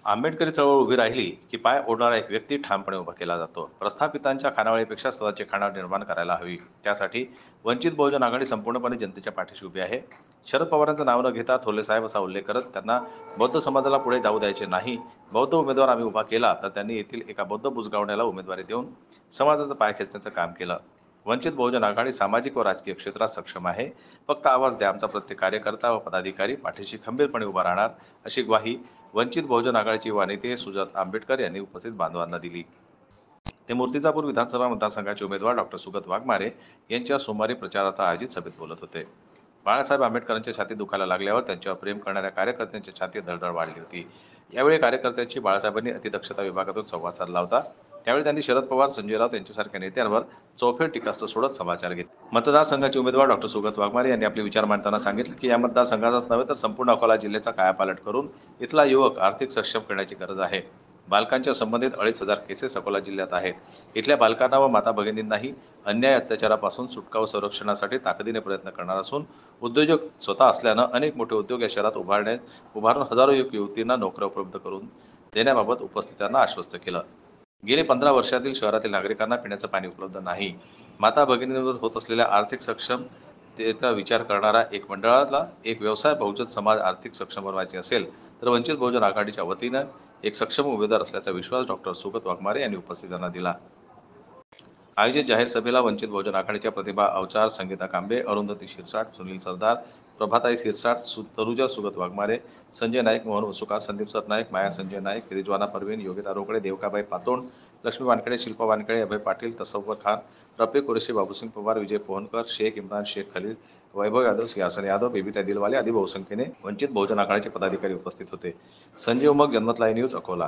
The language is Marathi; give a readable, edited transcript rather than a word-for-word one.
आंबेडकरी चळवळ उभी राहिली, की पाय ओढणारा एक व्यक्ती ठामपणे उभा केला जातो. प्रस्थापितांच्या खानावळीपेक्षा स्वतःची खानावळ निर्माण करायला हवी. त्यासाठी वंचित बहुजन आघाडी संपूर्णपणे जनतेच्या पाठीशी उभी आहे. शरद पवारांचं नाव न घेता थोरले साहेब असा उल्लेख करत त्यांना बौद्ध समाजाला पुढे जाऊ द्यायचे नाही. बौद्ध उमेदवार आम्ही उभा केला तर त्यांनी येथील एका बौद्ध बुजगावण्याला उमेदवारी देऊन समाजाचा पाय खेचण्याचं काम केलं. वंचित बहुजन आघाडी सामाजिक व राजकीय क्षेत्रात सक्षम आहे. फक्त आवाज द्या. आमचा प्रत्येक कार्यकर्ता व पदाधिकारी पाठीशी खंबीरपणे उभा राहणार, अशी ग्वाही वंचित बहुजन आघाडीची वानेते सुजात आंबेडकर यांनी उपस्थित बांधवांना दिली. ते मूर्तिजापूर विधानसभा मतदारसंघाचे उमेदवार डॉक्टर सुगत वाघमारे यांच्या सोमवारी प्रचारार्थ आयोजित सभेत बोलत होते. बाळासाहेब आंबेडकरांच्या छातीत दुखायला लागल्यावर त्यांच्यावर प्रेम करणाऱ्या कार्यकर्त्यांच्या छातीत धडधड वाढली होती. यावेळी कार्यकर्त्यांशी बाळासाहेबांनी अतिदक्षता विभागातून संवाद साधला होता. त्यावेळी त्यांनी शरद पवार, संजय राऊत यांच्यासारख्या नेत्यांवर चौफेर टीकास्त्र सोडत समाचार घेतले. मतदारसंघाचे उमेदवार डॉक्टर सुगत वाघमारे यांनी आपले विचार मांडताना सांगितले की या मतदारसंघाचाच नव्हे तर संपूर्ण अकोला जिल्ह्याचा कायापालट करून इथला युवक आर्थिक सक्षम करण्याची गरज आहे. बालकांच्या संबंधित 2,500 केसेस अकोला जिल्ह्यात आहेत. इथल्या बालकांना व माता भगिनींनाही अन्याय अत्याचारापासून सुटका व संरक्षणासाठी ताकदीने प्रयत्न करणार असून उद्योजक स्वतः असल्यानं अनेक मोठे उद्योग या शहरात उभारून हजारो युवतींना नोकऱ्या उपलब्ध करून देण्याबाबत उपस्थितांना आश्वस्त केलं. गेले 15 वर्षातील शहरातील नागरिकांना पिण्याचं पाणी उपलब्ध नाही. माता भगिनींवर होत असलेल्या आर्थिक सक्षम त्याचा विचार करणारा एक मंडळाला एक व्यवसाय बहुजन समाज आर्थिक सक्षम बनवायचे असेल तर वंचित बहुजन आघाडीच्या वतीनं एक सक्षम उमेदवार असल्याचा विश्वास डॉक्टर सुगत वाघमारे यांनी उपस्थितांना दिला. आयोजित जाहीर सभेला वंचित बहुजन आघाडीच्या प्रतिभा अवचार, संगीता कांबे, अरुंधती शिरसाट, सुनील सरदार, प्रभाताई शिरसाट, तनुजा सुगत वाघमारे, संजय नाईक, मोहन वसुकार, संदीप सरनाईक, माया संजय नाईक, रिजवाना परवीन, योगिता रोकडे, देवकाबाई पातोंड, लक्ष्मी वानखेडे, शिल्पा वानखेडे, अभय पाटील, तसव्वुर खान, रफिक कुरेशी, बाबूसिंग पवार, विजय पोहनकर, शेख इम्रान शेख खलील, वैभव यादव, सियासन यादव, बेबीता दिलवाले आदी बहुसंख्येने वंचित बहुजन आघाडीचे पदाधिकारी उपस्थित होते. संजीव मग, जन्मत लाईव्ह न्यूज, अकोला.